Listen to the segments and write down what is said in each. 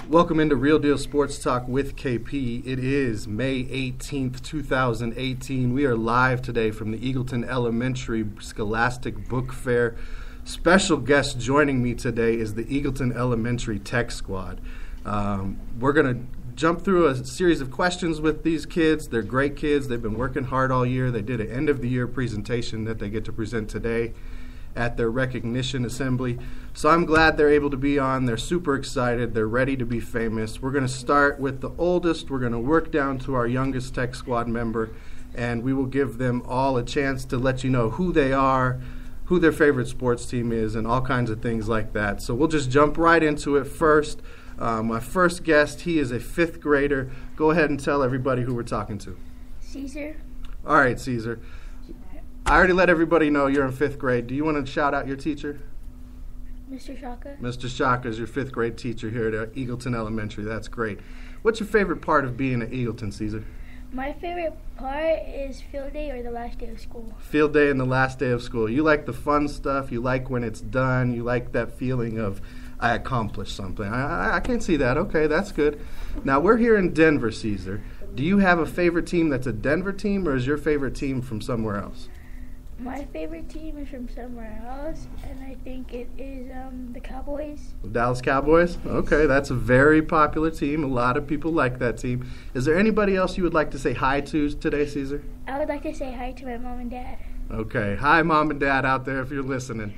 Welcome into Real Deal Sports Talk with KP. It is May 18th, 2018. We are live today from the Eagleton Elementary Scholastic Book Fair. Special guest joining me today is the Eagleton Elementary Tech Squad. We're going to jump through a series of questions with these kids. They're great kids. They've been working hard all year. They did an end-of-the-year presentation that they get to present today at their recognition assembly. So I'm glad they're able to be on. They're super excited. They're ready to be famous. We're going to start with the oldest. We're going to work down to our youngest Tech Squad member, and we will give them all a chance to let you know who they are, who their favorite sports team is, and all kinds of things like that. So we'll just jump right into it first. My first guest, he is a fifth grader. Go ahead and tell everybody who we're talking to. Caesar. All right, Caesar. I already let everybody know you're in fifth grade. Do you want to shout out your teacher? Mr. Shaka. Mr. Shaka is your fifth grade teacher here at Eagleton Elementary. That's great. What's your favorite part of being at Eagleton, Caesar? My favorite part is field day or the last day of school. Field day and the last day of school. You like the fun stuff. You like when it's done. You like that feeling of, I accomplished something. I can see that. Okay, that's good. Now, we're here in Denver, Caesar. Do you have a favorite team that's a Denver team, or is your favorite team from somewhere else? My favorite team is from somewhere else, and I think it is the Cowboys. The Dallas Cowboys? Okay, that's a very popular team. A lot of people like that team. Is there anybody else you would like to say hi to today, Caesar? I would like to say hi to my mom and dad. Okay, hi Mom and Dad out there if you're listening.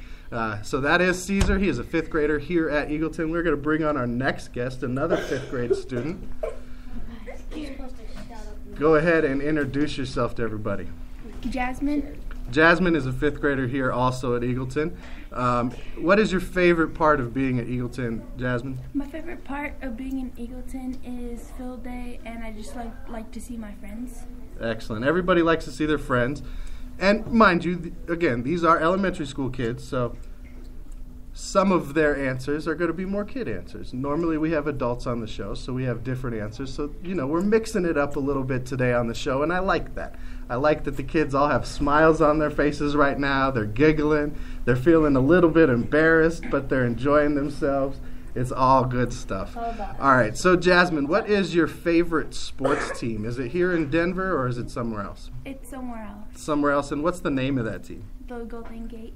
So that is Caesar. He is a fifth grader here at Eagleton. We're going to bring on our next guest, another fifth grade student. Go ahead and introduce yourself to everybody. Jasmine. Jasmine is a fifth grader here also at Eagleton. What is your favorite part of being at Eagleton, Jasmine? My favorite part of being in Eagleton is field day, and I just like to see my friends. Excellent. Everybody likes to see their friends. And mind you, again, these are elementary school kids, so some of their answers are going to be more kid answers. Normally we have adults on the show, so we have different answers. So, we're mixing it up a little bit today on the show, and I like that. I like that the kids all have smiles on their faces right now. They're giggling. They're feeling a little bit embarrassed, but they're enjoying themselves. It's all good stuff. All right, so Jasmine, what is your favorite sports team? Is it here in Denver or is it somewhere else? It's somewhere else. Somewhere else, and what's the name of that team? The Golden Gate.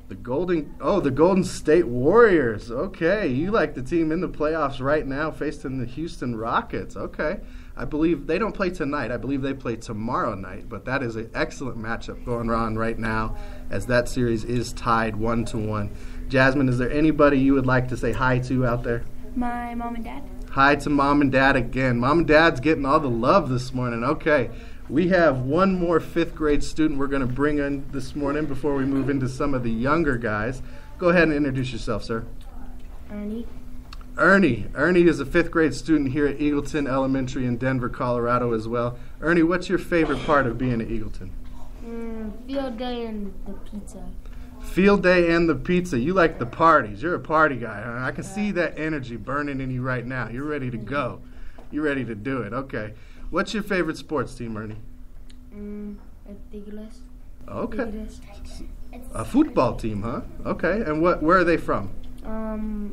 The Golden State Warriors. Okay, you like the team in the playoffs right now facing the Houston Rockets. Okay. I believe they don't play tonight. I believe they play tomorrow night, but that is an excellent matchup going on right now as that series is tied 1-1. Jasmine, is there anybody you would like to say hi to out there? My mom and dad. Hi to Mom and Dad again. Mom and Dad's getting all the love this morning. Okay. We have one more fifth grade student we're going to bring in this morning before we move into some of the younger guys. Go ahead and introduce yourself, sir. Ernie is a fifth grade student here at Eagleton Elementary in Denver, Colorado as well. Ernie, what's your favorite part of being at Eagleton? Field day and the pizza. Field day and the pizza. You like the parties. You're a party guy, huh? I can see that energy burning in you right now. You're ready to go. You're ready to do it. Okay. What's your favorite sports team, Ernie? Tigres. Okay. A football team, huh? Okay. And where are they from?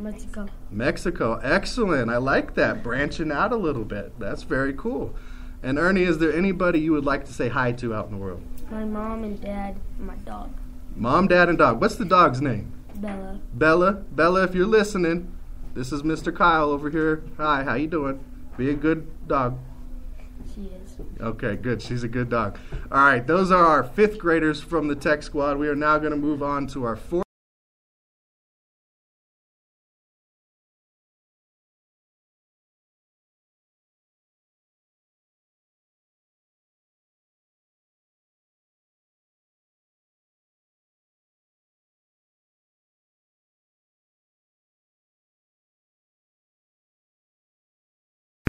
Mexico. Mexico. Excellent. I like that. Branching out a little bit. That's very cool. And Ernie, is there anybody you would like to say hi to out in the world? My mom and dad and my dog. Mom, dad, and dog. What's the dog's name? Bella. Bella, if you're listening, this is Mr. Kyle over here. Hi, how you doing? Be a good dog. She is. Okay, good. She's a good dog. All right, those are our fifth graders from the Tech Squad. We are now going to move on to our fourth.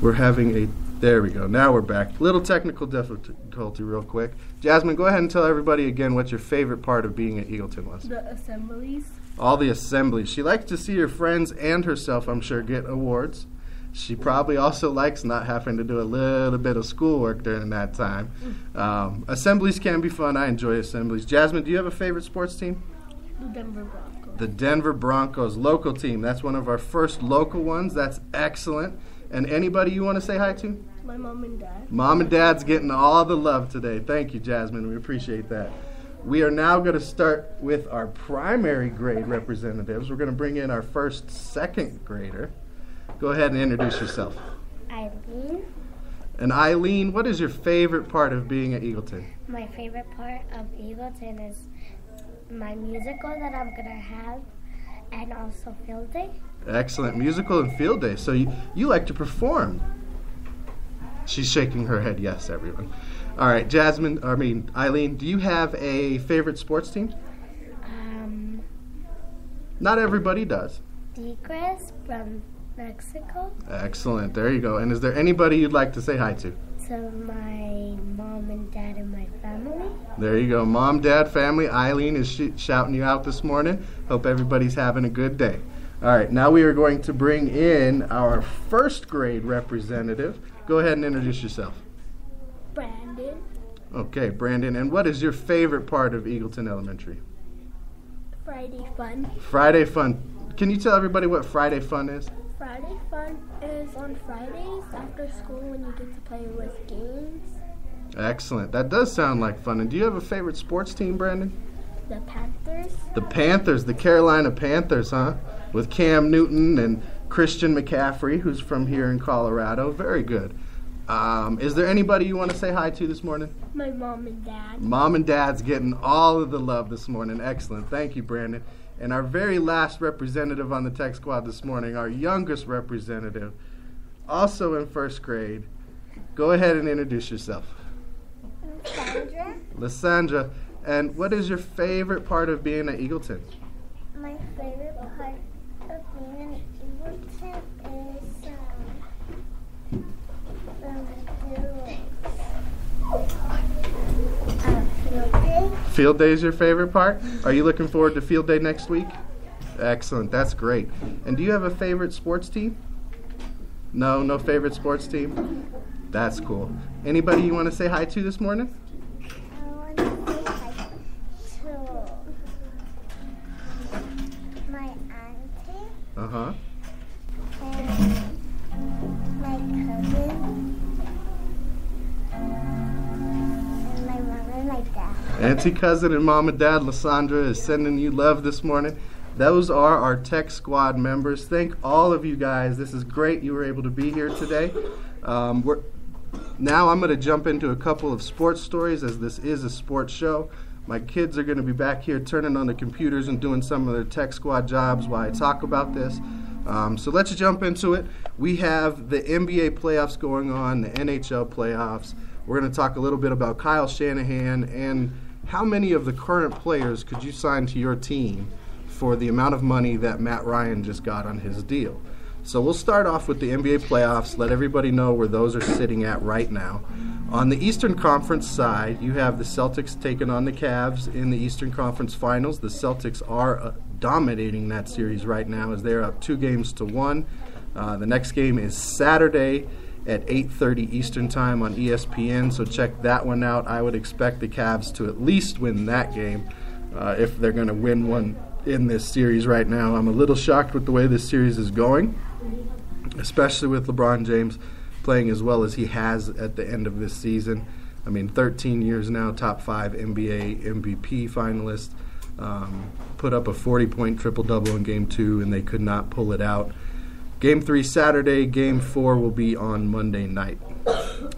We're having there we go. Now we're back. Little technical difficulty real quick. Jasmine, go ahead and tell everybody again what your favorite part of being at Eagleton was. The assemblies. All the assemblies. She likes to see her friends and herself, I'm sure, get awards. She probably also likes not having to do a little bit of schoolwork during that time. Assemblies can be fun. I enjoy assemblies. Jasmine, do you have a favorite sports team? The Denver Broncos. The Denver Broncos local team. That's one of our first local ones. That's excellent. And anybody you want to say hi to? My mom and dad. Mom and Dad's getting all the love today. Thank you, Jasmine. We appreciate that. We are now going to start with our primary grade representatives. We're going to bring in our first second grader. Go ahead and introduce yourself. Eileen. And Eileen, what is your favorite part of being at Eagleton? My favorite part of Eagleton is my musical that I'm going to have, and also field day. Excellent. Musical and field day. So you like to perform. She's shaking her head yes, everyone. All right, Eileen, do you have a favorite sports team? Not everybody does. Tigres from Mexico. Excellent. There you go. And is there anybody you'd like to say hi to? To my mom and dad and my family. There you go. Mom, dad, family. Eileen is shouting you out this morning. Hope everybody's having a good day. All right, now we are going to bring in our first grade representative. Go ahead and introduce yourself. Brandon. Okay, Brandon. And what is your favorite part of Eagleton Elementary? Friday fun. Friday fun. Can you tell everybody what Friday fun is? Friday fun is on Fridays after school when you get to play with games. Excellent. That does sound like fun. And do you have a favorite sports team, Brandon? The Panthers. The Panthers, the Carolina Panthers, huh? With Cam Newton and Christian McCaffrey, who's from here in Colorado. Very good. Is there anybody you want to say hi to this morning? My mom and dad. Mom and Dad's getting all of the love this morning. Excellent. Thank you, Brandon. And our very last representative on the tech squad this morning, our youngest representative, also in first grade. Go ahead and introduce yourself. Sandra. Lysandra. And what is your favorite part of being at Eagleton? My favorite part of being in Eagleton is field day. Field day is your favorite part? Are you looking forward to field day next week? Excellent. That's great. And do you have a favorite sports team? No favorite sports team? That's cool. Anybody you want to say hi to this morning? I want to say hi to my auntie Uh-huh. and my cousin and my mom and my dad. Auntie, cousin, and mom and dad, Lysandra is sending you love this morning. Those are our tech squad members. Thank all of you guys. This is great you were able to be here today. Now I'm going to jump into a couple of sports stories, as this is a sports show. My kids are going to be back here turning on the computers and doing some of their tech squad jobs while I talk about this. So let's jump into it. We have the NBA playoffs going on, the NHL playoffs. We're going to talk a little bit about Kyle Shanahan and how many of the current players could you sign to your team for the amount of money that Matt Ryan just got on his deal. So we'll start off with the NBA playoffs, let everybody know where those are sitting at right now. On the Eastern Conference side, you have the Celtics taking on the Cavs in the Eastern Conference Finals. The Celtics are dominating that series right now as they're up 2-1. The next game is Saturday at 8:30 Eastern Time on ESPN, so check that one out. I would expect the Cavs to at least win that game if they're going to win one in this series right now. I'm a little shocked with the way this series is going, especially with LeBron James playing as well as he has at the end of this season. I mean, 13 years now, top 5 NBA MVP finalist, put up a 40-point triple-double in Game 2, and they could not pull it out. Game 3 Saturday, Game 4 will be on Monday night.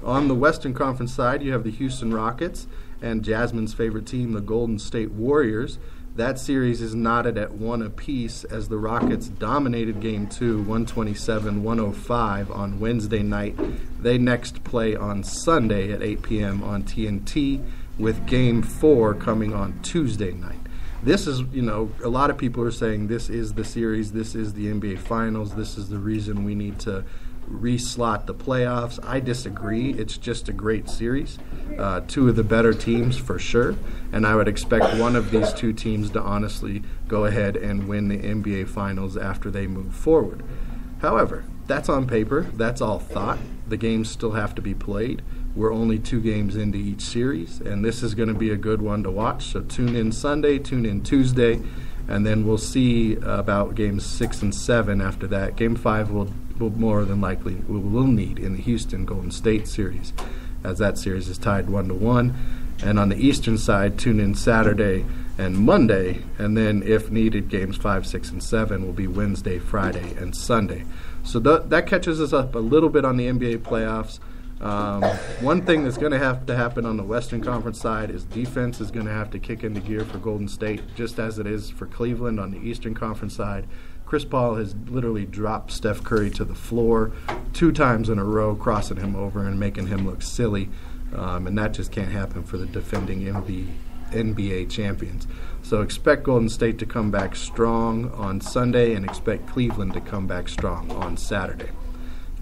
On the Western Conference side, you have the Houston Rockets and Jasmine's favorite team, the Golden State Warriors. That series is knotted at 1 apiece as the Rockets dominated Game 2, 127-105 on Wednesday night. They next play on Sunday at 8 p.m. on TNT, with Game 4 coming on Tuesday night. This is, a lot of people are saying this is the series, this is the NBA Finals, this is the reason we need to reslot the playoffs. I disagree. It's just a great series. 2 of the better teams for sure, and I would expect one of these 2 teams to honestly go ahead and win the NBA Finals after they move forward. However, that's on paper. That's all thought. The games still have to be played. We're only 2 games into each series, and this is going to be a good one to watch. So tune in Sunday, tune in Tuesday, And then we'll see about games 6 and 7 after that. Game 5 will more than likely we'll need in the Houston Golden State series, as that series is tied 1-1. And on the Eastern side, tune in Saturday and Monday, and then if needed, games 5, 6, and 7 will be Wednesday, Friday, and Sunday. So that catches us up a little bit on the NBA playoffs. One thing that's going to have to happen on the Western Conference side is defense is going to have to kick into gear for Golden State, just as it is for Cleveland on the Eastern Conference side. Chris Paul has literally dropped Steph Curry to the floor 2 times in a row, crossing him over and making him look silly. And that just can't happen for the defending NBA champions. So expect Golden State to come back strong on Sunday and expect Cleveland to come back strong on Saturday.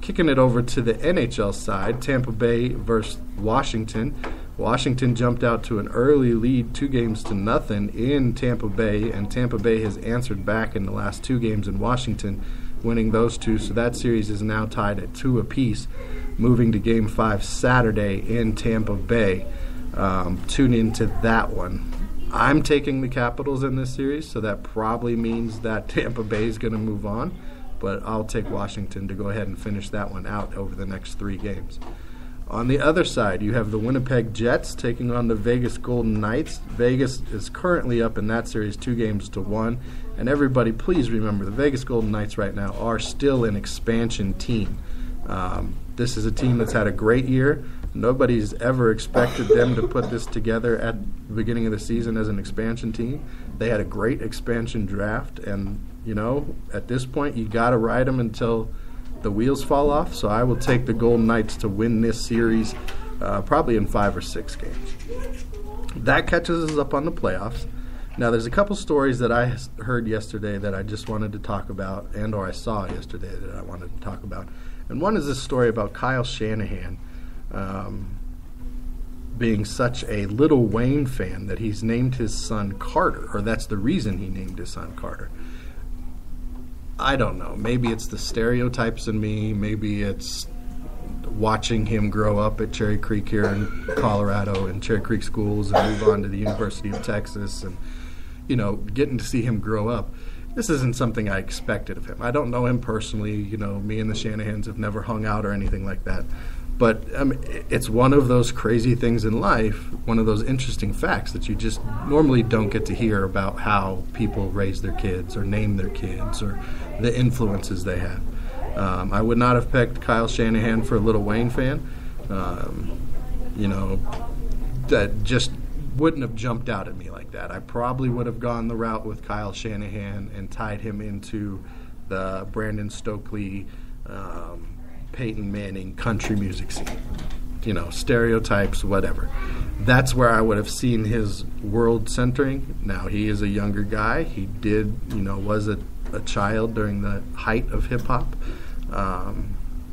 Kicking it over to the NHL side, Tampa Bay versus Washington. Washington jumped out to an early lead 2-0 in Tampa Bay, and Tampa Bay has answered back in the last 2 games in Washington, winning those 2. So that series is now tied at 2 apiece, moving to Game 5 Saturday in Tampa Bay. Tune into that one. I'm taking the Capitals in this series, so that probably means that Tampa Bay is going to move on, but I'll take Washington to go ahead and finish that one out over the next 3 games. On the other side, you have the Winnipeg Jets taking on the Vegas Golden Knights. Vegas is currently up in that series 2-1. And everybody, please remember, the Vegas Golden Knights right now are still an expansion team. This is a team that's had a great year. Nobody's ever expected them to put this together at the beginning of the season as an expansion team. They had a great expansion draft, and, at this point, you got to ride them until the wheels fall off. So I will take the Golden Knights to win this series probably in 5 or 6 games. That catches us up on the playoffs. Now, there's a couple stories that I heard yesterday that I just wanted to talk about, or I saw yesterday that I wanted to talk about. And one is this story about Kyle Shanahan being such a Lil Wayne fan that he's named his son Carter, or that's the reason he named his son Carter. I don't know. Maybe it's the stereotypes in me. Maybe it's watching him grow up at Cherry Creek here in Colorado and Cherry Creek schools and move on to the University of Texas and, getting to see him grow up. This isn't something I expected of him. I don't know him personally. Me and the Shanahans have never hung out or anything like that. But it's one of those crazy things in life, one of those interesting facts that you just normally don't get to hear about how people raise their kids or name their kids or the influences they have. I would not have picked Kyle Shanahan for a Lil Wayne fan. That just wouldn't have jumped out at me like that. I probably would have gone the route with Kyle Shanahan and tied him into the Brandon Stokely, Peyton Manning country music scene. Stereotypes, whatever. That's where I would have seen his world centering. Now, he is a younger guy. He was a child during the height of hip-hop.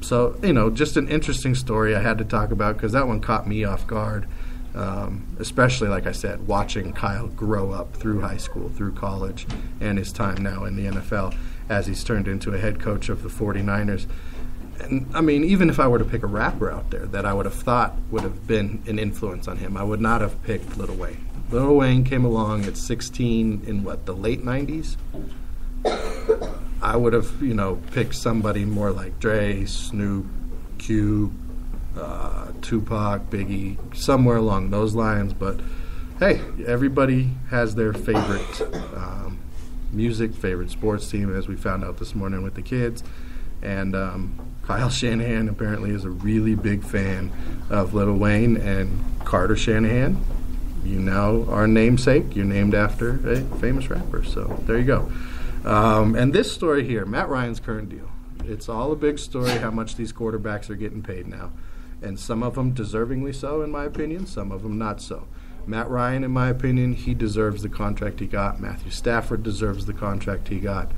So, just an interesting story I had to talk about because that one caught me off guard, especially, like I said, watching Kyle grow up through high school, through college, and his time now in the NFL as he's turned into a head coach of the 49ers. And, even if I were to pick a rapper out there that I would have thought would have been an influence on him, I would not have picked Lil Wayne. Lil Wayne came along at 16 in, the late 90s? I would have, picked somebody more like Dre, Snoop, Cube, Tupac, Biggie, somewhere along those lines. But, hey, everybody has their favorite music, favorite sports team, as we found out this morning with the kids. And Kyle Shanahan apparently is a really big fan of Lil Wayne, and Carter Shanahan, our namesake. You're named after a famous rapper. So there you go. And this story here, Matt Ryan's current deal. It's all a big story how much these quarterbacks are getting paid now. And some of them deservingly so, in my opinion. Some of them not so. Matt Ryan, in my opinion, he deserves the contract he got. Matthew Stafford deserves the contract he got.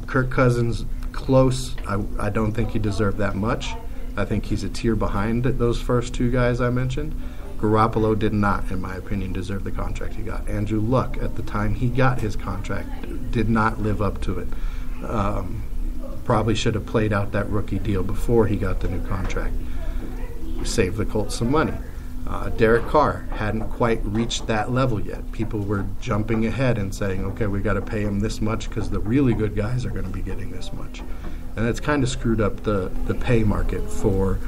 Kirk Cousins, close. I don't think he deserved that much. I think he's a tier behind those first 2 guys I mentioned. Garoppolo did not, in my opinion, deserve the contract he got. Andrew Luck, at the time he got his contract, did not live up to it. Probably should have played out that rookie deal before he got the new contract. Saved the Colts some money. Derek Carr hadn't quite reached that level yet. People were jumping ahead and saying, okay, we got to pay him this much because the really good guys are going to be getting this much. And it's kind of screwed up the pay market for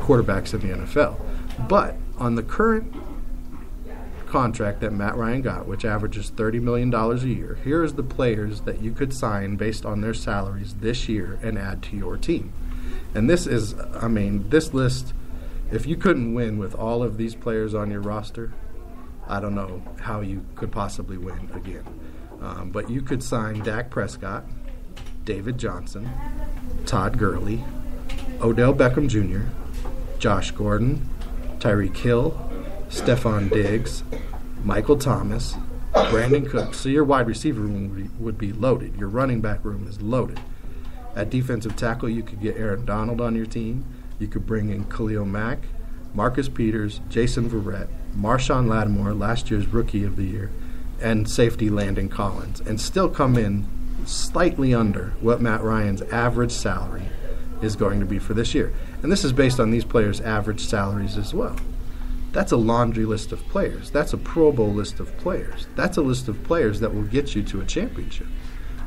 quarterbacks in the NFL. But on the current contract that Matt Ryan got, which averages $30 million a year, here is the players that you could sign based on their salaries this year and add to your team. And this is, this list, if you couldn't win with all of these players on your roster, I don't know how you could possibly win again. But you could sign Dak Prescott, David Johnson, Todd Gurley, Odell Beckham Jr., Josh Gordon, Tyreek Hill, Stephon Diggs, Michael Thomas, Brandon Cooks. So your wide receiver room would be loaded. Your running back room is loaded. At defensive tackle, you could get Aaron Donald on your team. You could bring in Khalil Mack, Marcus Peters, Jason Verrett, Marshawn Lattimore, last year's Rookie of the Year, and safety Landon Collins, and still come in slightly under what Matt Ryan's average salary is going to be for this year. And this is based on these players' average salaries as well. That's a laundry list of players. That's a Pro Bowl list of players. That's a list of players that will get you to a championship.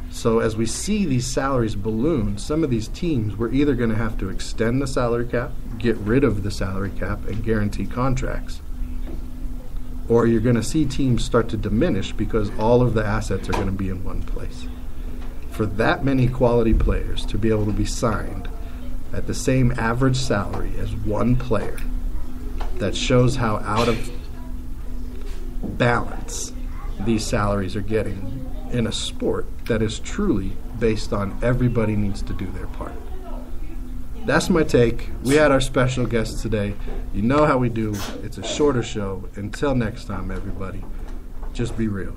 So as we see these salaries balloon, some of these teams, we're either going to have to extend the salary cap, get rid of the salary cap, and guarantee contracts, or you're going to see teams start to diminish because all of the assets are going to be in one place. For that many quality players to be able to be signed at the same average salary as one player, that shows how out of balance these salaries are getting in a sport that is truly based on everybody needs to do their part. That's my take. We had our special guest today. You know how we do. It's a shorter show. Until next time, everybody, just be real.